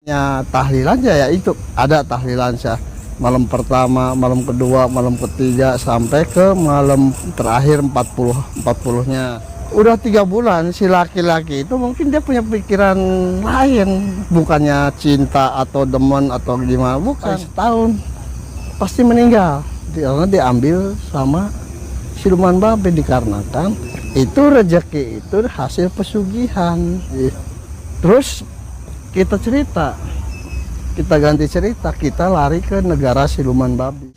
Ya tahlilan ya itu ada tahlilan saya malam pertama, malam kedua, malam ketiga sampai ke malam terakhir 40-nya. Udah 3 bulan si laki-laki itu mungkin dia punya pikiran lain, bukannya cinta atau demen atau gimana, bukan. Setahun pasti meninggal karena diambil sama siluman babi, dikarenakan itu rezeki itu hasil pesugihan. Terus kita ganti cerita, kita lari ke negara siluman babi.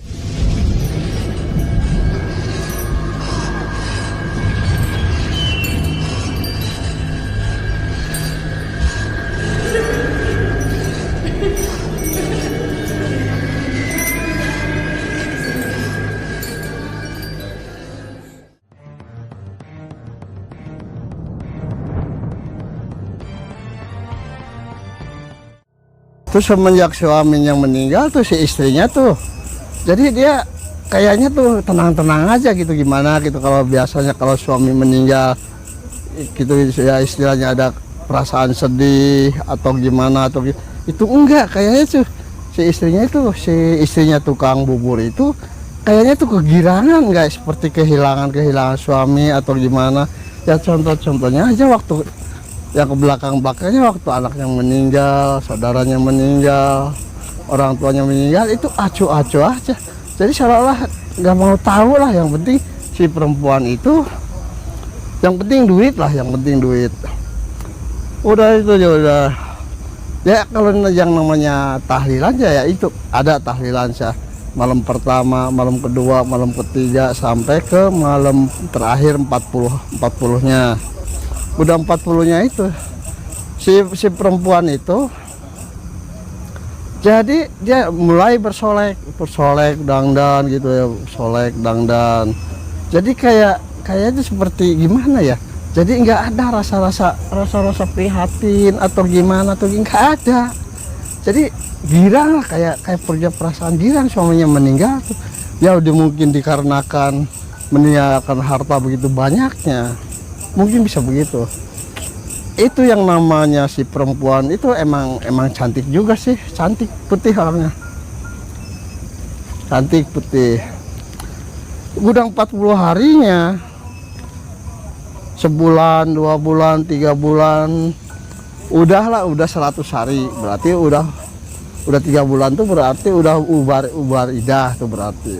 Terus semenjak suaminya meninggal tuh si istrinya tuh, jadi dia kayaknya tuh tenang-tenang aja gitu, gimana gitu. Kalau biasanya kalau suami meninggal gitu ya istilahnya ada perasaan sedih atau gimana atau itu enggak, kayaknya tuh si istrinya tukang bubur itu kayaknya tuh kegirangan, enggak seperti kehilangan suami atau gimana. Ya contohnya aja waktu yang ke belakangnya waktu anaknya meninggal, saudaranya meninggal, orang tuanya meninggal, itu acuh-acuh aja. Jadi seolah-olah nggak mau tahu lah, yang penting si perempuan itu, yang penting duit lah, yang penting duit. Udah itu ya udah. Ya kalau yang namanya tahlilan ya itu ada tahlilan saya malam pertama, malam kedua, malam ketiga sampai ke malam terakhir 40-nya. Udah 40-nya itu si perempuan itu jadi dia mulai bersolek dangdan gitu ya, solek dangdan. Jadi kayaknya seperti gimana ya, jadi nggak ada rasa prihatin atau gimana tuh, nggak ada. Jadi girang lah, kayak punya perasaan girang suaminya meninggal tuh. Ya udah mungkin dikarenakan meninggalkan harta begitu banyaknya, mungkin bisa begitu. Itu yang namanya si perempuan itu emang cantik juga sih, cantik putih orangnya, cantik putih. Udah 40 harinya, sebulan, 2 bulan, 3 bulan, udah 100 hari, berarti udah 3 bulan tuh berarti udah ubar idah tuh, berarti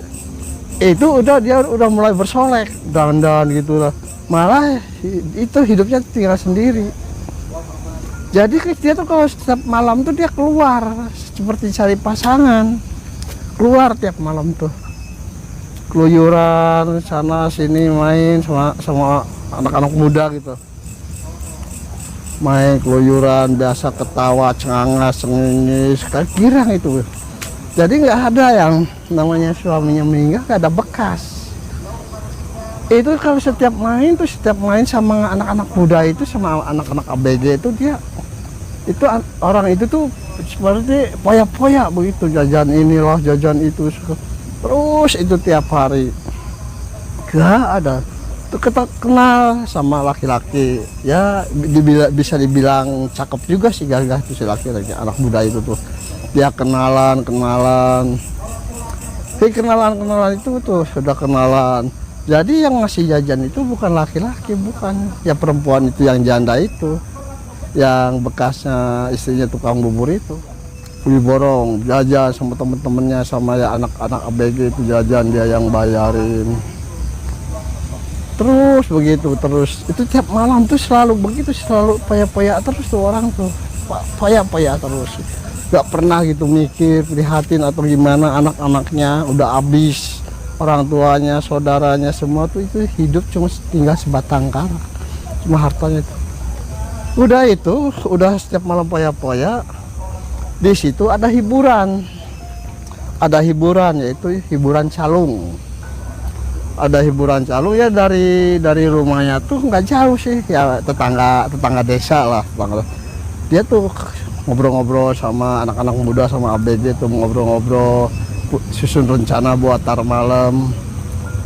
itu dia udah mulai bersolek dandan gitu lah. Malah itu hidupnya tinggal sendiri. Jadi dia tuh kalau setiap malam tuh dia keluar seperti cari pasangan, keluar tiap malam tuh keluyuran sana sini, main sama anak-anak muda gitu, main keluyuran biasa, ketawa cengangas cengengis, kayak girang itu. Jadi nggak ada yang namanya suaminya meninggal, nggak ada bekas. Itu kalau setiap main sama anak-anak muda itu, sama anak-anak ABG itu, dia itu orang itu tuh seperti poya-poya begitu, jajan inilah jajan itu terus itu tiap hari. Gak ada tuh kita kenal sama laki-laki ya, bisa dibilang cakep juga sih gagah tuh si laki-laki anak muda itu tuh. Dia kenalan itu tuh sudah kenalan. Jadi yang ngasih jajan itu bukan laki-laki, bukan ya, perempuan itu yang janda itu, yang bekasnya istrinya tukang bubur itu, diborong jajan sama temen-temennya, sama ya anak-anak ABG itu jajan, dia yang bayarin. Terus begitu terus, itu tiap malam tuh selalu begitu, selalu poya-poya terus tuh orang tuh, poya-poya terus, gak pernah gitu mikir prihatin atau gimana. Anak-anaknya udah habis, orang tuanya, saudaranya semua tuh itu hidup cuma tinggal sebatang kara, cuma hartanya itu. Udah setiap malam poya-poya. Di situ ada hiburan, yaitu hiburan calung. Ada hiburan calung ya, dari rumahnya tuh nggak jauh sih ya, tetangga desa lah. Dia tuh ngobrol-ngobrol sama anak-anak muda, sama ABG tuh ngobrol-ngobrol, susun rencana buat tar malam.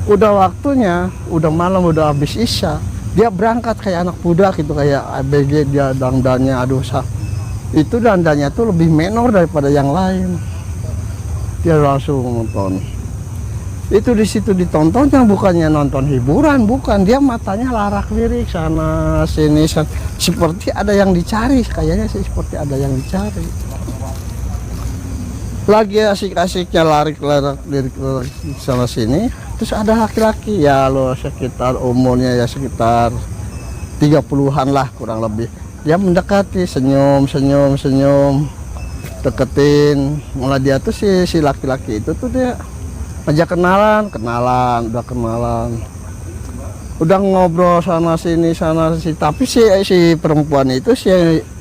Udah waktunya, udah malam, udah habis isya, dia berangkat kayak anak muda gitu, kayak ABG, dia dangdannya aduh itu dandanya tuh lebih menor daripada yang lain. Dia langsung nonton. Itu di situ ditontonnya bukannya nonton hiburan, bukan, dia matanya larak lirik sana sini, seperti ada yang dicari, kayaknya sih seperti ada yang dicari. Lagi asik-asiknya larik lirik sana sini, terus ada laki-laki ya lo sekitar umurnya ya sekitar 30-an lah kurang lebih. Dia mendekati, senyum, deketin. Mulai dia tuh si laki-laki itu tuh dia ajak kenalan, udah ngobrol sana sini, tapi si perempuan itu, si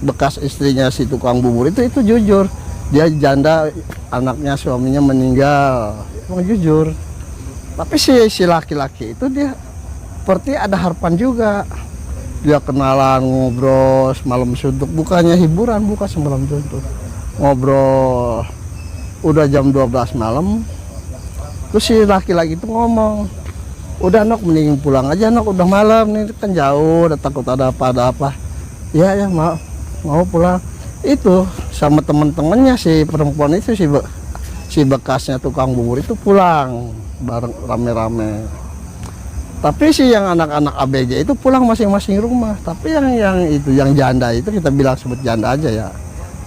bekas istrinya si tukang bubur itu jujur, dia janda, anaknya suaminya meninggal, emang jujur. Tapi si laki-laki itu dia seperti ada harapan juga, dia kenalan, ngobrol semalam suntuk, bukannya hiburan, bukan semalam suntuk, ngobrol udah jam 12 malam. Terus si laki-laki itu ngomong, udah Nok mending pulang aja Nok, udah malam nih kan jauh, udah takut ada apa. Ya mau pulang. Itu sama temen-temennya si perempuan itu, si bekasnya tukang bubur itu pulang bareng rame-rame. Tapi si yang anak-anak ABG itu pulang masing-masing rumah. Tapi yang janda itu, kita bilang sebut janda aja ya.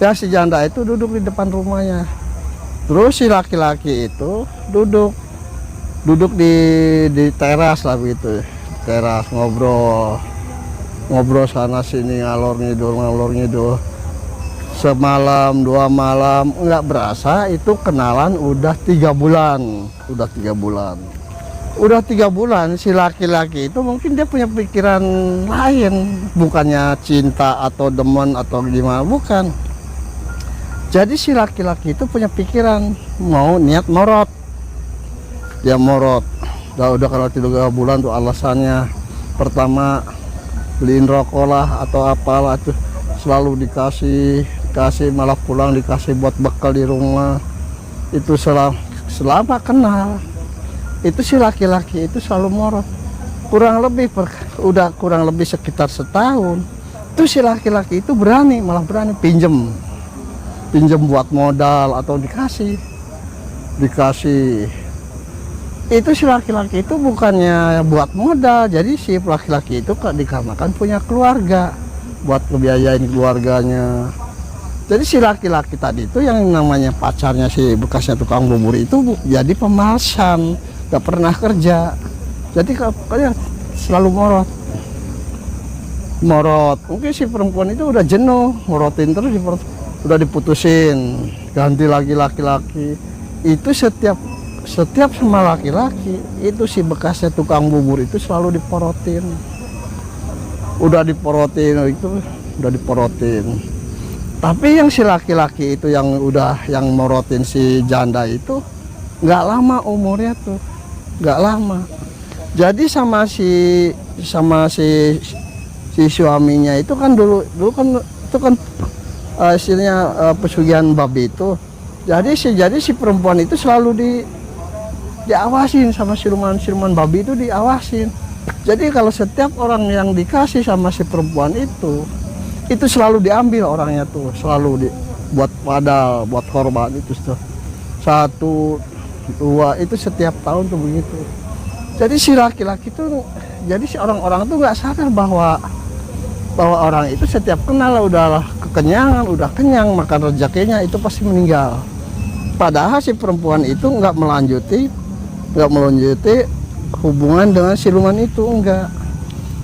Ya si janda itu duduk di depan rumahnya. Terus si laki-laki itu duduk di teras lah begitu, teras ngobrol sana sini, ngalor ngidul. Semalam 2 malam nggak berasa itu kenalan udah 3 bulan. Udah 3 bulan si laki-laki itu mungkin dia punya pikiran lain, bukannya cinta atau demen atau gimana, bukan. Jadi si laki-laki itu punya pikiran mau niat morot. Dia morot. Udah kalau 3 bulan tuh alasannya, pertama beliin rokok lah atau apalah, tuh selalu dikasih malah pulang dikasih buat bekal di rumah. Itu selama kenal itu si laki-laki itu selalu morot. Kurang lebih sekitar setahun. Tuh si laki-laki itu malah berani pinjem buat modal atau dikasih. Itu si laki-laki itu bukannya buat modal, jadi si laki-laki itu dikarenakan punya keluarga, buat ngebiayain keluarganya. Jadi si laki-laki tadi itu yang namanya pacarnya si bekasnya tukang bubur itu jadi pemalasan, gak pernah kerja. Jadi kalian selalu morot. Mungkin si perempuan itu udah jenuh morotin terus, udah diputusin, ganti lagi laki-laki. Itu setiap sama laki-laki itu si bekasnya tukang bubur itu selalu diporotin. Udah diporotin. Tapi yang si laki-laki itu yang morotin si janda itu nggak lama umurnya tuh, nggak lama. Jadi sama si suaminya itu kan dulu kan itu kan hasilnya pesugihan babi itu. Jadi si perempuan itu selalu diawasin sama siluman babi itu, diawasin. Jadi kalau setiap orang yang dikasih sama si perempuan itu selalu diambil orangnya tuh, selalu buat padal, buat korban itu 1, 2 itu setiap tahun tuh begitu. Jadi si laki-laki tuh, jadi si orang-orang tuh nggak sadar bahwa orang itu setiap kenal udahlah kekenyangan, udah kenyang makan rezekinya itu pasti meninggal. Padahal si perempuan itu nggak melanjuti hubungan dengan siluman itu, enggak.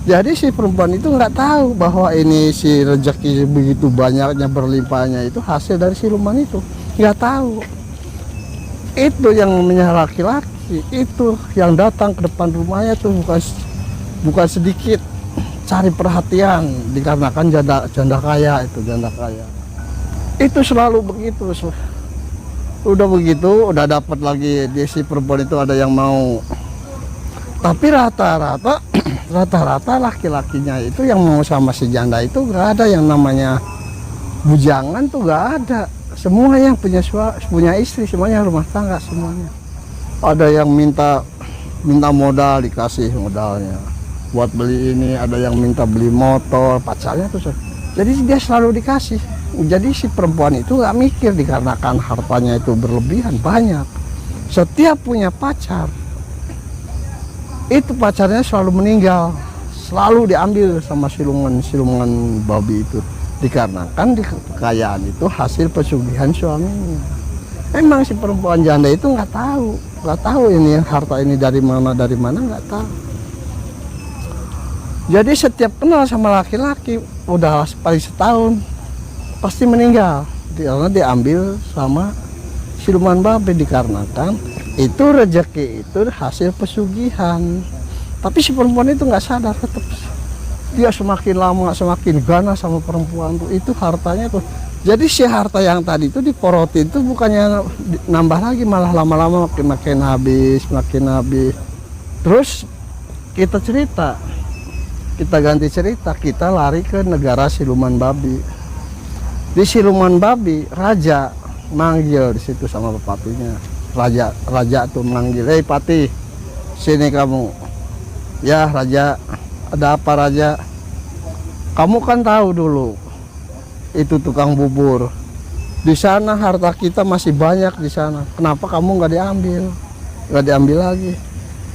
Jadi si perempuan itu nggak tahu bahwa ini si rezeki begitu banyaknya berlimpahnya itu hasil dari siluman itu, nggak tahu. Itu yang namanya laki-laki itu yang datang ke depan rumahnya tuh bukan sedikit cari perhatian, dikarenakan janda kaya itu selalu begitu. Udah dapat lagi di si perempuan itu ada yang mau. Tapi rata-rata laki-lakinya itu yang mau sama si janda itu nggak ada yang namanya bujangan tuh, nggak ada. Semua yang punya istri, semuanya rumah tangga semuanya. Ada yang minta modal, dikasih modalnya buat beli ini, ada yang minta beli motor, pacarnya tuh. Jadi dia selalu dikasih, Jadi si perempuan itu nggak mikir dikarenakan hartanya itu berlebihan banyak. Setiap punya pacar, itu pacarnya selalu meninggal, selalu diambil sama siluman babi itu. Dikarenakan kekayaan itu hasil pesugihan suaminya. Emang si perempuan janda itu nggak tahu ini harta ini dari mana nggak tahu. Jadi setiap kenal sama laki-laki udah paling setahun pasti meninggal karena diambil sama siluman babi. Dikarenakan itu rezeki itu hasil pesugihan. Tapi si perempuan itu nggak sadar, tetap dia semakin lama semakin ganas sama perempuan tuh. Itu hartanya tuh. Jadi si harta yang tadi itu diporotin itu bukannya nambah lagi, malah lama-lama makin habis. Terus kita ganti cerita, kita lari ke negara siluman babi. Di siluman babi, raja manggil di situ sama bapatinya. Raja tuh manggil, "Hei Pati, sini kamu." "Ya raja, ada apa raja?" "Kamu kan tahu dulu itu tukang bubur. Di sana harta kita masih banyak di sana. Kenapa kamu nggak diambil lagi?"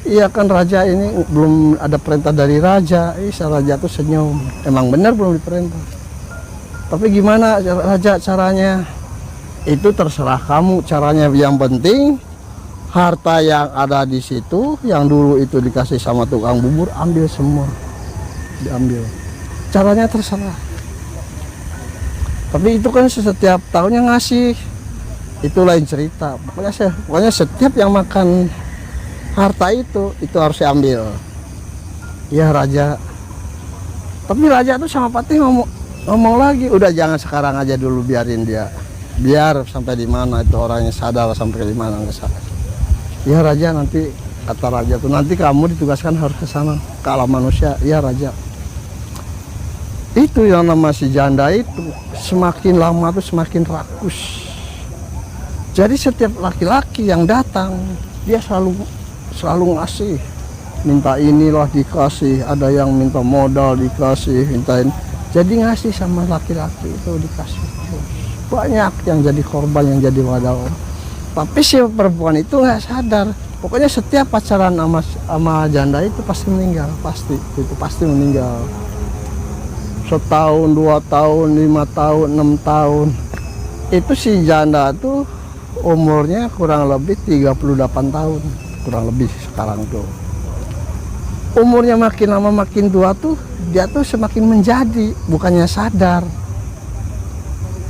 "Iya kan raja, ini belum ada perintah dari raja." Raja tuh senyum. Emang benar belum diperintah. "Tapi gimana raja caranya?" "Itu terserah kamu caranya. Yang penting harta yang ada di situ yang dulu itu dikasih sama tukang bubur, ambil semua. Diambil. Caranya terserah. Tapi itu kan setiap tahunnya ngasih. Itu lain cerita. Pokoknya setiap yang makan harta itu harus diambil." "Ya raja." Tapi raja tuh sama Patih ngomong lagi, "Udah jangan sekarang aja dulu, biarin dia. Biar sampai di mana itu orangnya sadar, sampai di mana nggak sadar." "Ya raja, nanti," kata raja tuh, "nanti kamu ditugaskan harus ke sana, ke alam manusia." "Ya raja." Itu yang nama si janda itu semakin lama tuh semakin rakus. Jadi setiap laki-laki yang datang dia selalu ngasih, minta inilah dikasih, ada yang minta modal dikasih, mintain. Jadi ngasih sama laki-laki itu dikasih terus. Banyak yang jadi korban, yang jadi wadah. Tapi si perempuan itu nggak sadar. Pokoknya setiap pacaran sama janda itu pasti meninggal, pasti meninggal. Setahun, 2 tahun, 5 tahun, 6 tahun. Itu si janda tuh umurnya kurang lebih 38 tahun, kurang lebih sekarang tuh. Umurnya makin lama makin tua tuh dia tuh semakin menjadi, bukannya sadar.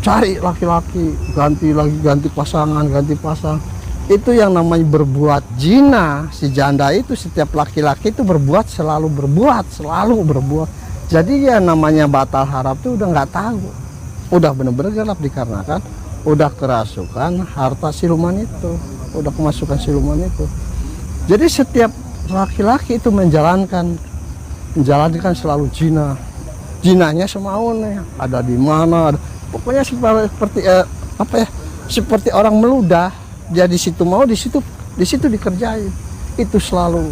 Cari laki-laki, ganti pasang. Itu yang namanya berbuat zina. Si janda itu setiap laki-laki itu selalu berbuat. Jadi ya namanya batal harap tuh udah nggak tahu, udah bener-bener gelap dikarenakan udah kerasukan harta siluman itu, udah kemasukan siluman itu. Jadi setiap laki-laki itu menjalankan selalu jinanya semaunya, ada di mana, pokoknya seperti orang meludah. Dia di situ mau, di situ dikerjain, itu selalu.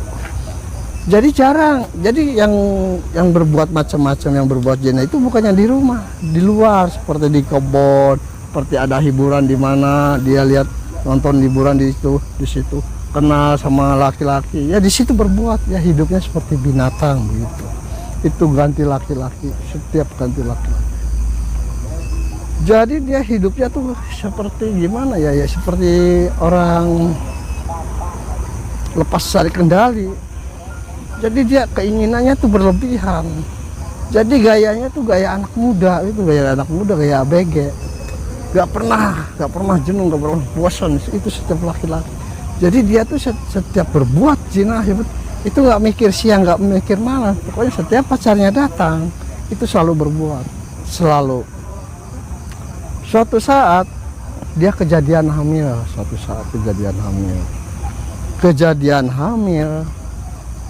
Jadi jarang. Jadi yang berbuat macam-macam, yang berbuat zina itu bukannya di rumah, di luar, seperti di kebun, seperti ada hiburan di mana dia lihat nonton hiburan di situ kenal sama laki-laki, ya di situ berbuat, ya hidupnya seperti binatang begitu. Itu ganti laki-laki, setiap ganti laki-laki. Jadi dia hidupnya tuh seperti gimana ya, seperti orang lepas dari kendali. Jadi dia keinginannya tuh berlebihan. Jadi gayanya tuh gaya anak muda, gaya ABG. Gak pernah jenuh, gak pernah bosan. Itu setiap laki-laki. Jadi dia tuh setiap berbuat zina itu gak mikir siang, gak mikir malam. Pokoknya setiap pacarnya datang itu selalu berbuat, selalu. Suatu saat dia kejadian hamil.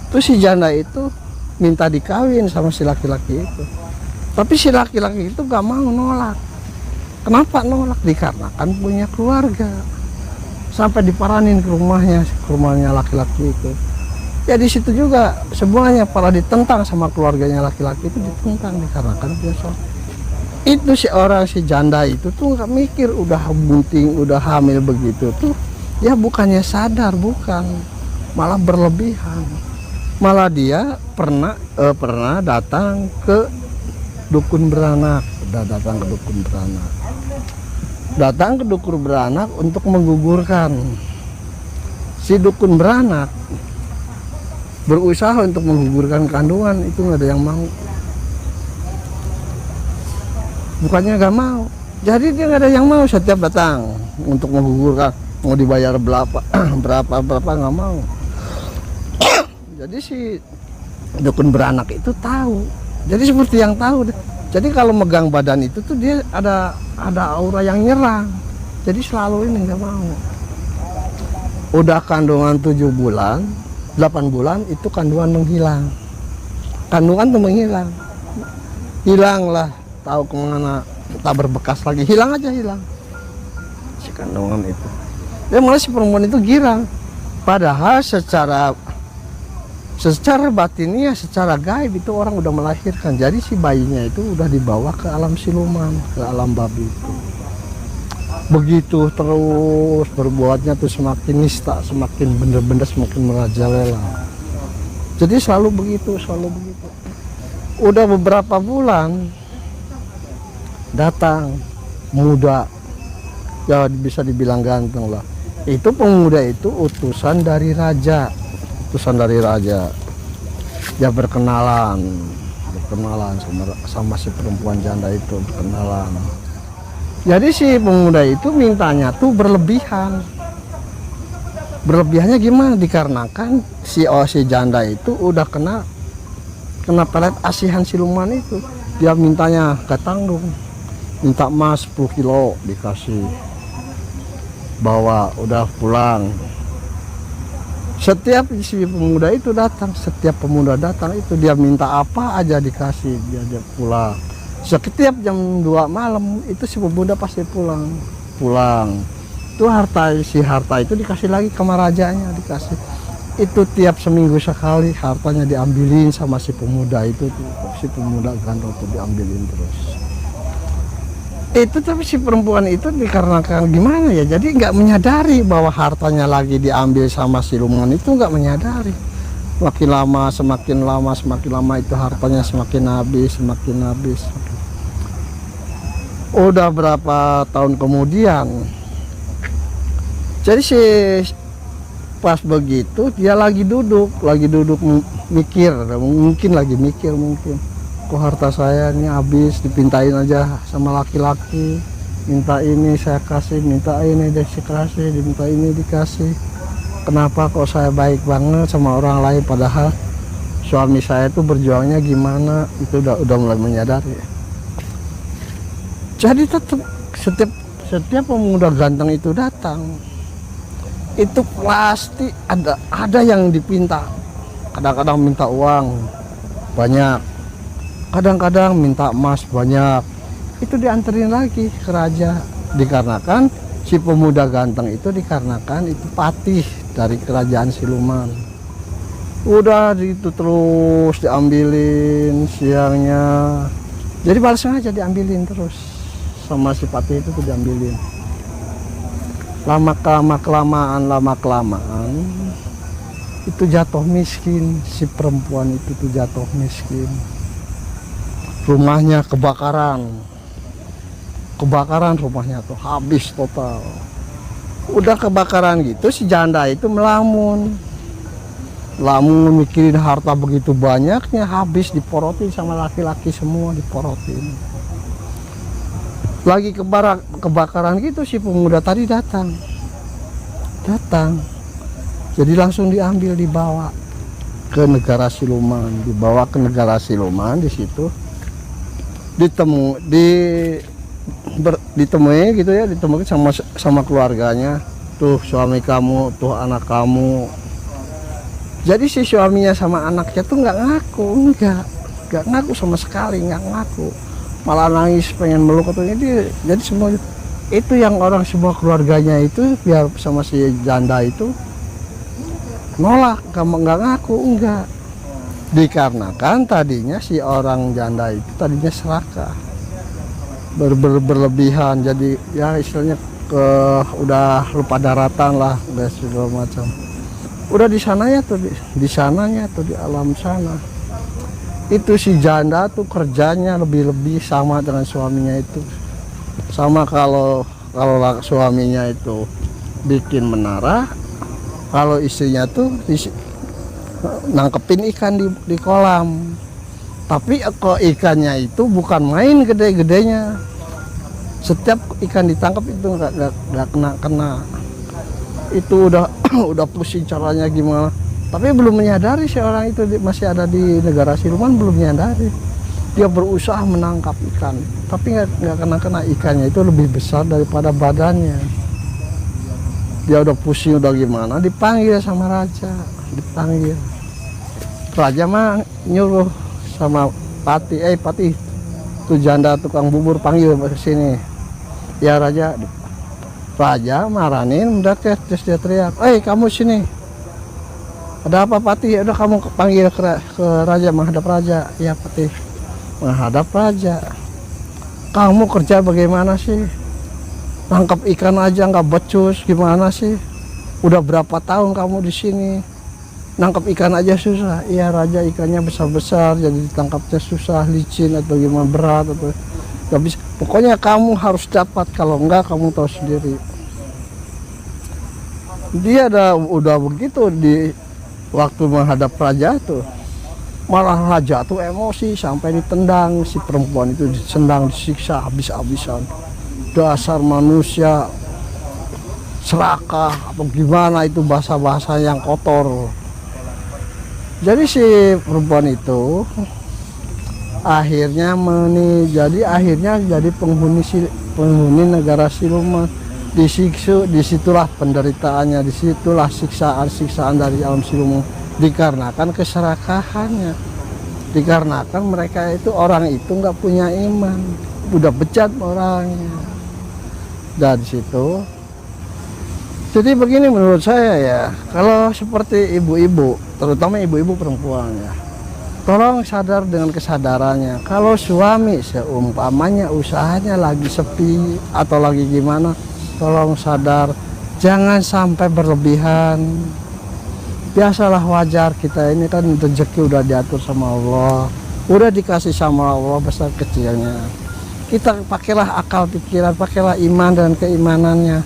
Terus si janda itu minta dikawin sama si laki-laki itu. Tapi si laki-laki itu gak mau, nolak. Kenapa nolak? Dikarenakan punya keluarga. Sampai diparanin ke rumahnya laki-laki itu. Ya di situ juga semuanya para ditentang sama keluarganya laki-laki itu, ditentang dikarenakan dia sholat. Itu si janda itu tuh nggak mikir udah bunting, udah hamil begitu tuh, dia bukannya sadar, bukan, malah berlebihan. Malah dia pernah datang ke dukun beranak, datang ke dukun beranak untuk menggugurkan. Si dukun beranak berusaha untuk menggugurkan kandungan, itu nggak ada yang mau. Bukannya nggak mau, jadi dia nggak ada yang mau. Setiap datang untuk menggugurkan, mau dibayar berapa berapa nggak mau. Jadi si dukun beranak itu tahu, jadi seperti yang tahu. Jadi kalau megang badan itu tuh dia ada aura yang nyerang, jadi selalu ini nggak mau. Udah kandungan 7 bulan 8 bulan itu kandungan menghilang, kandungan tuh menghilang, hilang lah, tahu kemana, tak berbekas lagi, hilang aja, hilang si kandungan itu. Dia malah si perempuan itu girang, padahal secara batinnya, secara gaib itu orang udah melahirkan. Jadi si bayinya itu udah dibawa ke alam siluman, ke alam babi itu. Begitu terus berbuatnya tuh semakin nista, semakin bener-bener semakin merajalela. Jadi selalu begitu. Udah beberapa bulan datang muda, ya bisa dibilang ganteng lah. Itu pemuda itu utusan dari raja. Dia berkenalan sama si perempuan janda itu, berkenalan. Jadi si pemuda itu mintanya tuh berlebihannya gimana, dikarenakan si janda itu udah kena pelet asihan siluman itu. Dia mintanya gak tanggung, minta emas 10 kilo dikasih, bawa, udah pulang. Setiap si pemuda itu datang, itu dia minta apa aja dikasih, dia pulang. Setiap jam 2 malam itu si pemuda pasti pulang. Itu harta itu dikasih lagi ke rajanya, dikasih. Itu tiap seminggu sekali hartanya diambilin sama si pemuda itu tuh. Si pemuda ganteng tuh diambilin terus. Itu tapi si perempuan itu dikarenakan gimana ya, jadi nggak menyadari bahwa hartanya lagi diambil sama siluman itu, nggak menyadari. Semakin lama itu hartanya semakin habis. Udah berapa tahun kemudian, jadi si pas begitu dia lagi duduk mikir, mungkin kok harta saya ini habis, dipintain aja sama laki-laki, minta ini saya kasih, minta ini dikasih, minta ini dikasih. Kenapa kok saya baik banget sama orang lain, padahal suami saya itu berjuangnya gimana. Itu udah mulai menyadari. Jadi tetap setiap pemuda ganteng itu datang, itu pasti ada yang dipinta. Kadang-kadang minta uang banyak, kadang-kadang minta emas banyak. Itu dianterin lagi ke raja, dikarenakan si pemuda ganteng itu patih dari kerajaan siluman. Udah itu terus diambilin siangnya, jadi balasnya aja diambilin terus sama si patih itu tuh diambilin. Lama kelamaan itu jatuh miskin, si perempuan itu tuh jatuh miskin. Rumahnya kebakaran rumahnya tuh habis total. Udah kebakaran gitu, si janda itu melamun mikirin harta begitu banyaknya habis, diporotin sama laki-laki semua, diporotin. Lagi kebakaran gitu, si pemuda tadi datang, jadi langsung diambil, dibawa ke negara siluman. Di situ ditemui gitu ya, ditemui sama keluarganya. Tuh suami kamu, tuh anak kamu. Jadi si suaminya sama anaknya tuh nggak ngaku sama sekali, nggak ngaku, malah nangis pengen meluk atau ini. Jadi semua itu yang orang semua keluarganya itu biar sama si janda itu nolak, nggak ngaku, enggak. Dikarenakan tadinya si orang janda itu tadinya serakah. berlebihan, jadi ya istilahnya udah lupa daratan lah, udah segala macam. Udah di sananya tuh di sananya tuh di alam sana. Itu si janda tuh kerjanya lebih-lebih sama dengan suaminya itu. Sama kalau suaminya itu bikin menara, kalau istrinya tuh nangkepin ikan di kolam. Tapi kok ikannya itu bukan main gede-gedenya. Setiap ikan ditangkap itu nggak kena. Itu udah udah pusing caranya gimana. Tapi belum menyadari si orang itu masih ada di negara siluman, belum menyadari. Dia berusaha menangkap ikan, tapi nggak kena ikannya itu lebih besar daripada badannya. Dia udah pusing udah gimana, dipanggil sama raja, dipanggil. Raja mah nyuruh sama Pati, Pati, tuh janda tukang bubur panggil ke sini. Ya raja maranin mendadak, terus dia teriak, kamu sini. Ada apa Pati? Udah kamu panggil ke raja, menghadap raja. Ya Pati, menghadap raja. Kamu kerja bagaimana sih? Tangkap ikan aja nggak becus, gimana sih? Udah berapa tahun kamu di sini? Nangkap ikan aja susah. Iya raja, ikannya besar-besar, jadi ditangkapnya susah, licin atau gimana, berat atau nggak bisa. Pokoknya kamu harus dapat, kalau enggak kamu tahu sendiri. Dia udah begitu di waktu menghadap raja tuh, malah raja tuh emosi sampai ditendang si perempuan itu, ditendang, disiksa habis-habisan. Dasar manusia serakah atau gimana, itu bahasa-bahasa yang kotor. Jadi si perempuan itu akhirnya jadi penghuni negara siluman. Disiksa, disitulah penderitaannya, disitulah siksaan dari alam siluman, dikarenakan keserakahannya, dikarenakan mereka itu orang itu nggak punya iman, udah bejat orangnya. Dari situ, jadi begini menurut saya ya, kalau seperti ibu-ibu, terutama ibu-ibu perempuan ya, tolong sadar dengan kesadarannya. Kalau suami seumpamanya usahanya lagi sepi atau lagi gimana, tolong sadar, jangan sampai berlebihan. Biasalah, wajar, kita ini kan rezeki udah diatur sama Allah, udah dikasih sama Allah besar kecilnya. Kita pakailah akal pikiran, pakailah iman dan keimanannya.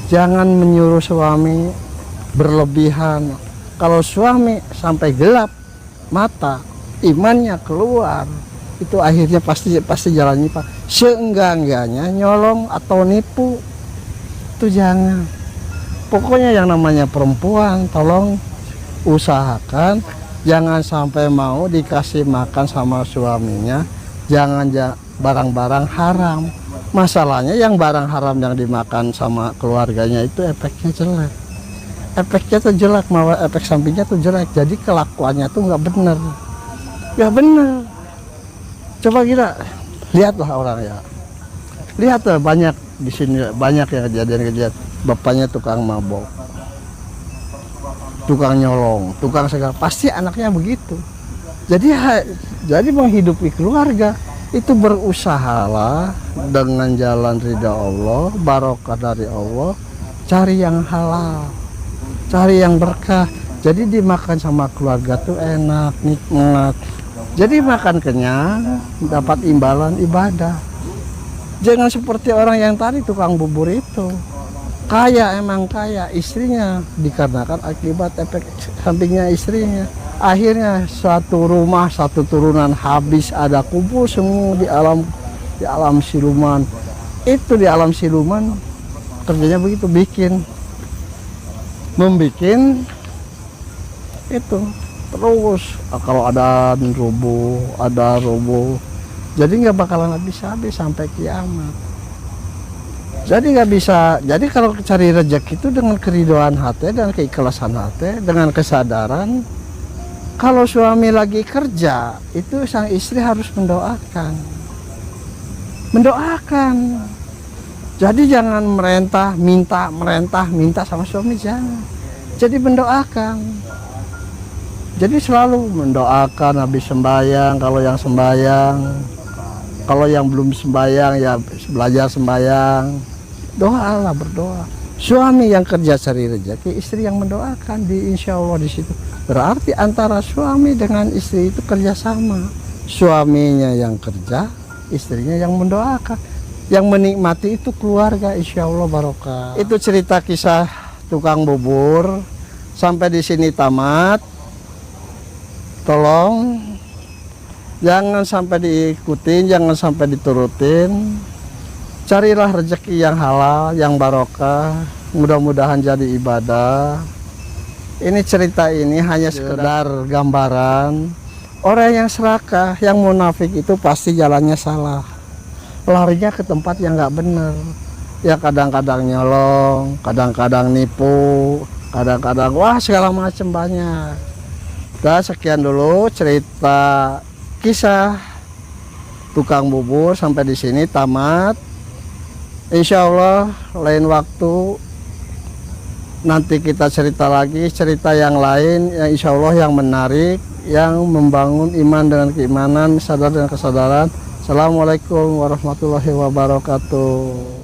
Jangan menyuruh suami berlebihan. Kalau suami sampai gelap mata, imannya keluar, itu akhirnya pasti jalannya Pak. Seenggak-enggaknya nyolong atau nipu itu jangan. Pokoknya yang namanya perempuan, tolong usahakan jangan sampai mau dikasih makan sama suaminya, jangan barang-barang haram. Masalahnya yang barang haram yang dimakan sama keluarganya itu efeknya jelek. Efeknya tuh jelek, malah efek sampingnya tuh jelek. Jadi kelakuannya tuh nggak bener. Nggak bener. Coba kita lihatlah orang ya. Lihatlah banyak di sini, banyak ya kejadian-kejadian. Bapaknya tukang mabok, tukang nyolong, tukang segala. Pasti anaknya begitu. Jadi menghidupi keluarga itu berusahalah dengan jalan ridha Allah, barokah dari Allah, cari yang halal, cari yang berkah. Jadi dimakan sama keluarga tuh enak, nikmat. Jadi makan kenyang, dapat imbalan ibadah. Jangan seperti orang yang tadi tukang bubur itu. Kaya, emang kaya, istrinya dikarenakan akibat efek sampingnya istrinya. Akhirnya satu rumah, satu turunan habis, ada kumpul semua di alam siluman. Itu di alam siluman kerjanya begitu, membikin itu terus. Kalau ada roboh, jadi nggak bakalan habis-habis sampai kiamat. Jadi nggak bisa. Jadi kalau cari rezeki itu dengan keridhaan hati dan keikhlasan hati, dengan kesadaran. Kalau suami lagi kerja, itu sang istri harus mendoakan. Jadi jangan minta sama suami, jangan. Jadi mendoakan. Jadi selalu mendoakan habis sembahyang, kalau yang sembahyang. Kalau yang belum sembahyang ya belajar sembahyang, doalah, berdoa. Suami yang kerja cari rezeki, istri yang mendoakan, di insya Allah di situ. Berarti antara suami dengan istri itu kerjasama. Suaminya yang kerja, istrinya yang mendoakan. Yang menikmati itu keluarga, insya Allah barokah. Itu cerita kisah tukang bubur. Sampai di sini tamat. Tolong jangan sampai diikutin, jangan sampai diturutin. Carilah rezeki yang halal, yang barokah. Mudah-mudahan jadi ibadah. Ini cerita ini hanya sekedar gambaran. Orang yang serakah, yang munafik itu pasti jalannya salah. Larinya ke tempat yang nggak benar. Ya kadang-kadang nyolong, kadang-kadang nipu, kadang-kadang wah segala macam banyak. Nah, sekian dulu cerita kisah tukang bubur, sampai di sini tamat. Insya Allah lain waktu nanti kita cerita lagi cerita yang lain yang insya Allah yang menarik, yang membangun iman dengan keimanan, sadar dengan kesadaran. Assalamualaikum warahmatullahi wabarakatuh.